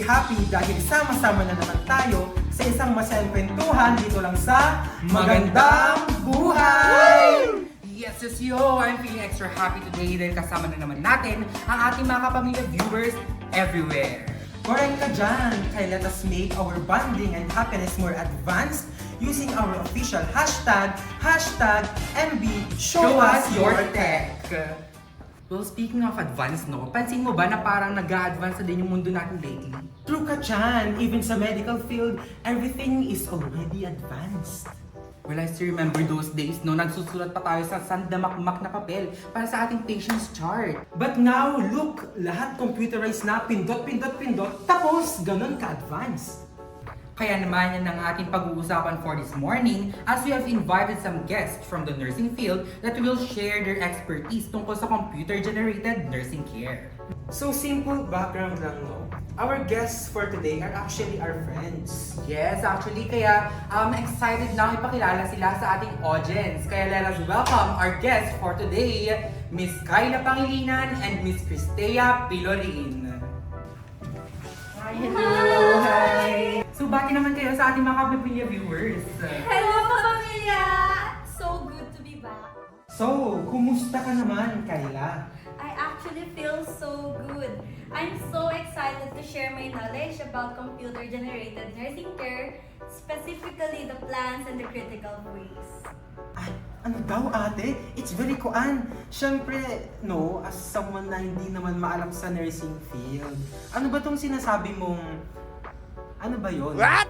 very happy dahil sama-sama na naman tayo sa isang masayang kwentuhan dito lang sa Magandang Buhay! Yes, yo! I'm feeling extra happy today dahil kasama na naman natin ang ating mga kapamilya viewers everywhere. Correct ka dyan! Kaya let us make our bonding and happiness more advanced using our official hashtag, MB Show Us Your Tech! Well, speaking of advance, no, pansin mo ba na parang nag-a-advance na din yung mundo natin lately? True ka dyan! Even sa medical field, everything is already advanced. Well, I still remember those days, no, nagsusulat pa tayo sa sandamakmak na papel para sa ating patient's chart. But now, look! Lahat computerized na, pindot, tapos ganun ka-advanced. Kaya naman yan ang ating pag-uusapan for this morning as we have invited some guests from the nursing field that will share their expertise tungkol sa computer-generated nursing care. So simple background lang, no? Our guests for today are actually our friends. Yes, actually, kaya excited na ipakilala sila sa ating audience. Kaya let us welcome our guests for today, Miss Kyla Pangilinan and Miss Cristea Pilorin. Hi, hello! Hi! So, bati naman kayo sa ating mga kapamilya viewers. Hello, pamilya! So good to be back. So, kumusta ka naman, Kyla? I actually feel so good. I'm so excited to share my knowledge about computer-generated nursing care, specifically the plans and the critical ways. Ay, ano daw ate? It's very kuan. Siyempre, no, as someone na hindi naman maalam sa nursing field. Ano ba tong sinasabi mong... Ano ba yun? What?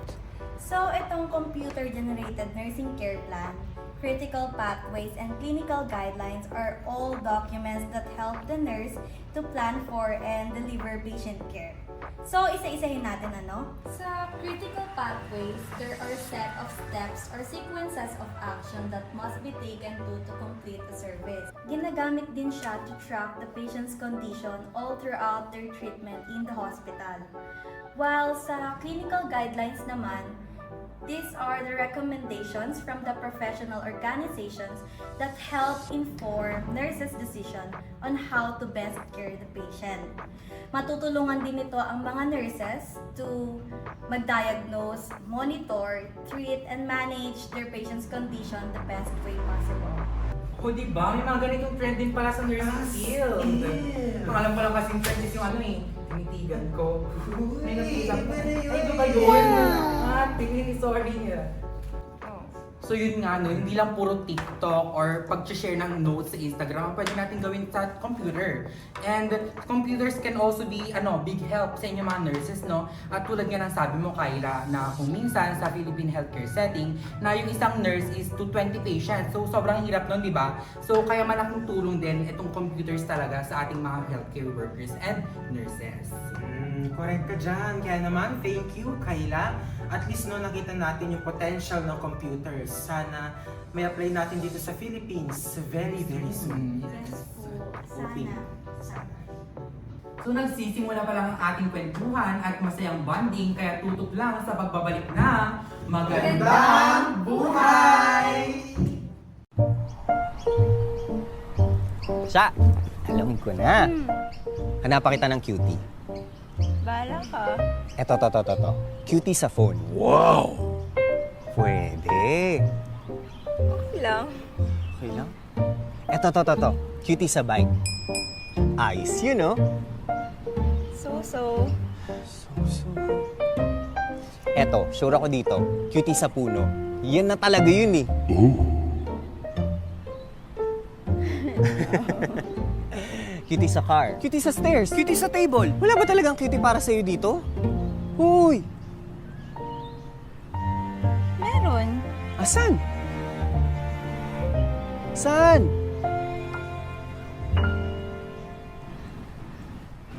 So, itong computer-generated nursing care plan, critical pathways, and clinical guidelines are all documents that help the nurse to plan for and deliver patient care. So, isa-isahin natin ano? Sa critical pathways, there are set of steps or sequences of action that must be taken to complete the service. Ginagamit din siya to track the patient's condition all throughout their treatment in the hospital. While sa clinical guidelines naman, these are the recommendations from the professional organizations that help inform nurses' decision on how to best care the patient. Matutulungan din ito ang mga nurses to mag-diagnose, monitor, treat, and manage their patient's condition the best way possible. O, diba? May mga ganitong trend din pala sa nursing field. Ang alam ko lang kasing trend is yung ano eh, tinitigan ko. May natigan ko. Ay, iba ba yun? Sorry. So yun nga, no, hindi lang puro TikTok or pag-share ng notes sa Instagram, pwede natin gawin sa computer. And computers can also be big help sa inyo mga nurses, no? At tulad nga ng sabi mo, Kyla, na kung minsan sa Philippine healthcare setting, na yung isang nurse is to 20 patients. So sobrang hirap nun, di ba? So kaya malaking tulong din itong computers talaga sa ating mga healthcare workers and nurses. Correct ka dyan. Kaya naman, thank you, Kyla. At least no, nakita natin yung potential ng computers. Sana may apply natin dito sa Philippines very, very soon. Yes po. Okay. Sana. So nagsisimula pa lang ang ating kwentuhan at masayang bonding, kaya tutok lang sa pagbabalik na Magandang Buhay! Siya! Alamin ko na. Hanapan kita ng cutie. Bahala ka. Eto. Cutie sa phone. Wow! Pwede. Okay lang. Okay lang? Eto. Cutie sa bike. Ayos yun, no? So. Eto, sure ako dito. Cutie sa puno. Yan na talaga yun, eh. Cutie sa car. Cutie sa stairs. Cutie sa table. Wala ba talagang cutie para sa'yo dito? Hoy! Meron. Asan? Saan?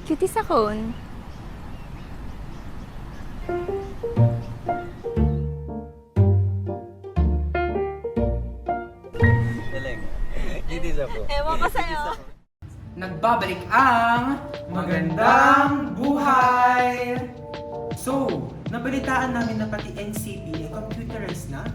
Cutie sa cone. Galing. Cutie sa phone. Ewan ko sa'yo. nagbabalik ang Magandang Buhay! So, nabalitaan namin na pati NCP ay computerized na.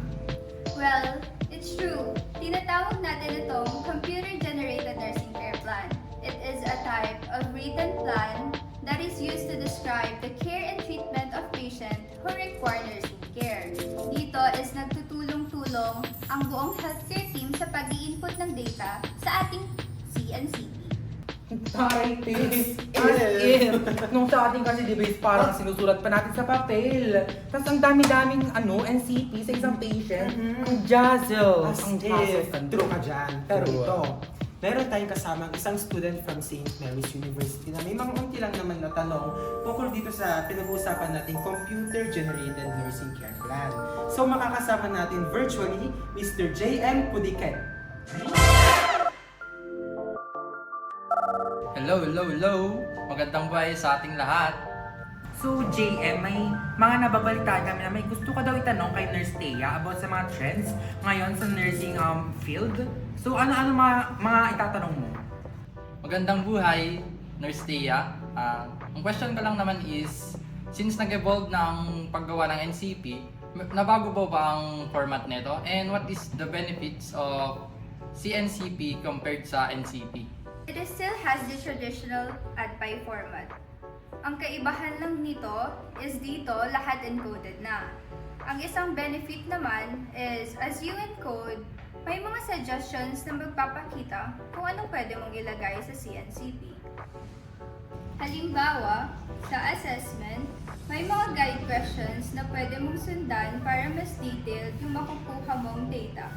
Well, it's true. Tinatawag natin itong Computer-Generated Nursing Care Plan. It is a type of written plan that is used to describe the care and treatment ang buong healthcare team sa pag-i-input ng data sa ating CNCP. Taray, Yes. Tis. Nung sa ating kasi debate, parang sinusulat pa natin sa papel. Tapos ang dami-daming NCP sa isang patient. Ang jazzle. As Ang if, jazzle. true ka dyan. Pero True. ito, meron tayong kasamang isang student from St. Mary's University na may mga unti lang naman na tanong tungkol dito sa pinag-uusapan nating computer-generated nursing care plan. So makakasama natin virtually, Mr. J.M. Pudiket. Hello! Magandang buhay sa ating lahat. So, JM, may mga nababalitaan kami na may gusto ka daw itanong kay Nurse Thea about sa mga trends ngayon sa nursing field. So, ano-ano mga itatanong mo? Magandang buhay, Nurse Thea. Ang question ko lang naman is, since nag-evolve na ang paggawa ng NCP, nabago ba ang format nito? And what is the benefits of CNCP compared sa NCP? It still has the traditional ADPI format. Ang kaibahan lang nito is dito lahat encoded na. Ang isang benefit naman is as you encode, may mga suggestions na magpapakita kung anong pwede mong ilagay sa CNCP. Halimbawa, sa assessment, may mga guide questions na pwede mong sundan para mas detailed yung makukuha mong data.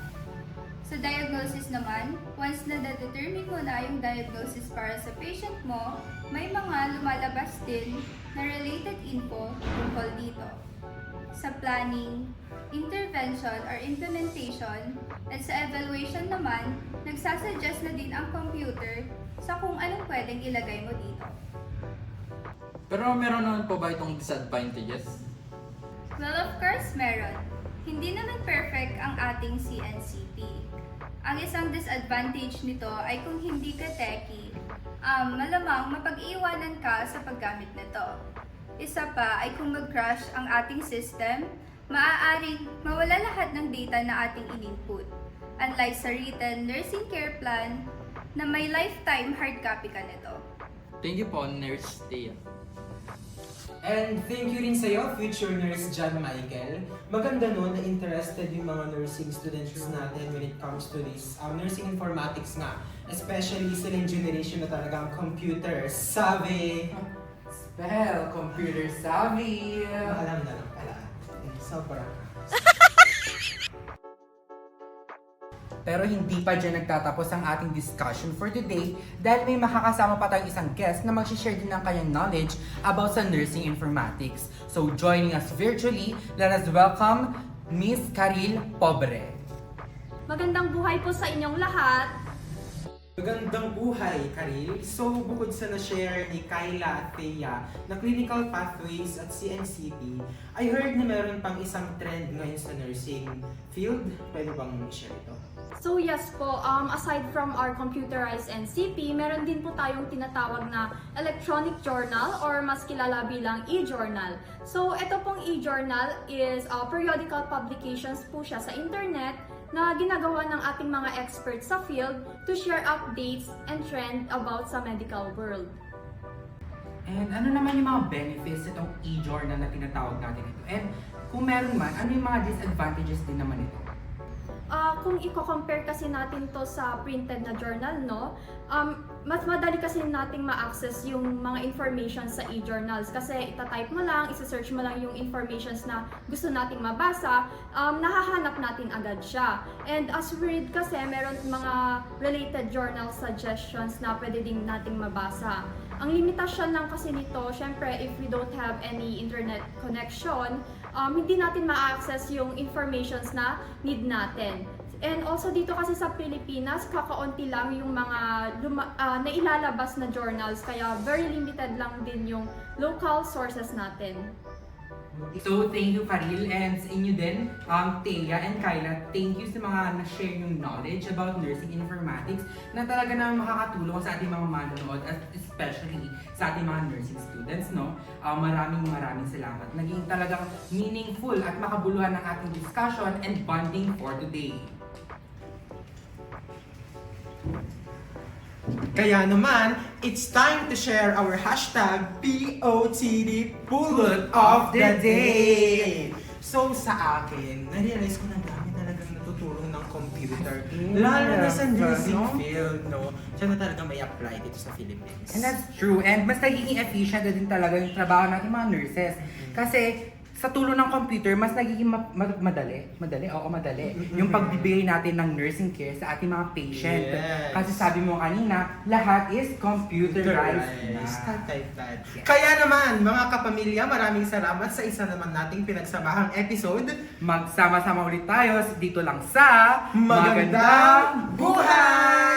Sa diagnosis naman, once na determine mo na yung diagnosis para sa patient mo, may mga lumalabas din na related info tungkol dito. Sa planning, intervention or implementation, at sa evaluation naman, nagsasuggest na din ang computer sa kung anong pwedeng ilagay mo dito. Pero meron naman po ba itong disadvantages? Well, of course, meron. Hindi naman perfect ang ating CNCP. Ang isang disadvantage nito ay kung hindi ka techie, malamang mapag-iwanan ka sa paggamit nito. Isa pa ay kung mag-crash ang ating system, maaaring mawala lahat ng data na ating in-input. Unlike sa written nursing care plan na may lifetime hard copy ka nito. Thank you po, Nurse Thea. And thank you rin sa'yo, future nurse John Michael. Maganda no na interested yung mga nursing students natin when it comes to this nursing informatics nga. Especially sa yung generation na talagang computer savvy. Spell, computer savvy. Alam na lang pala. Sobra. Pero hindi pa dyan nagtatapos ang ating discussion for today dahil may makakasama pa tayong isang guest na mag-share din ng kanyang knowledge about sa nursing informatics. So joining us virtually, let us welcome Miss Karil Pobre. Magandang buhay po sa inyong lahat. Magandang buhay, Karil. So, bukod sa na-share ni Kyla at Thea na clinical pathways at CNCP, I heard na meron pang isang trend ngayon sa nursing field. Pwede bang i-share ito? So yes po, aside from our computerized NCP, meron din po tayong tinatawag na electronic journal or mas kilala bilang e-journal. So ito pong e-journal is periodical publications po siya sa internet na ginagawa ng ating mga experts sa field to share updates and trend about sa medical world. And ano naman yung mga benefits itong e-journal na tinatawag natin ito? And kung meron man, ano yung mga disadvantages din naman ito? Kung i-compare kasi natin to sa printed na journal, no, mas madali kasi nating ma-access yung mga information sa e-journals kasi itatype mo lang, isa-search mo lang yung informations na gusto nating mabasa, nahahanap natin agad siya. And as we read kasi, meron mga related journal suggestions na pwede din nating mabasa. Ang limitasyon lang kasi nito, syempre if we don't have any internet connection, hindi natin ma-access yung informations na need natin. And also dito kasi sa Pilipinas, kakaunti lang yung mga nailalabas na journals, kaya very limited lang din yung local sources natin. So, thank you, Karil, and sa inyo din, Thea and Kyla, thank you sa mga na-share yung knowledge about nursing informatics na talaga na makakatulong sa ating mga manonood at especially sa ating mga nursing students, no? Maraming salamat. Naging talagang meaningful at makabuluhan ang ating discussion and bonding for today. Kaya naman, it's time to share our hashtag POTD Pulot of the Day! So sa akin, na-realize ko na dami talagang natutulong ng computer. Yes, Lalo na sa nursing no? field, no? Siya na talaga may apply dito sa Philippines. And that's true. And mas nagiging efficient na din talaga yung trabaho natin mga nurses. Kasi sa tulong ng computer, mas nagiging madali. Yung pagbibigay natin ng nursing care sa ating mga patient. Yes. Kasi sabi mo kanina, lahat is computerized na. Type. Yes. Kaya naman, mga kapamilya, maraming salamat sa isa naman nating pinagsamahang episode. Magsama-sama ulit tayo dito lang sa Magandang Buhay!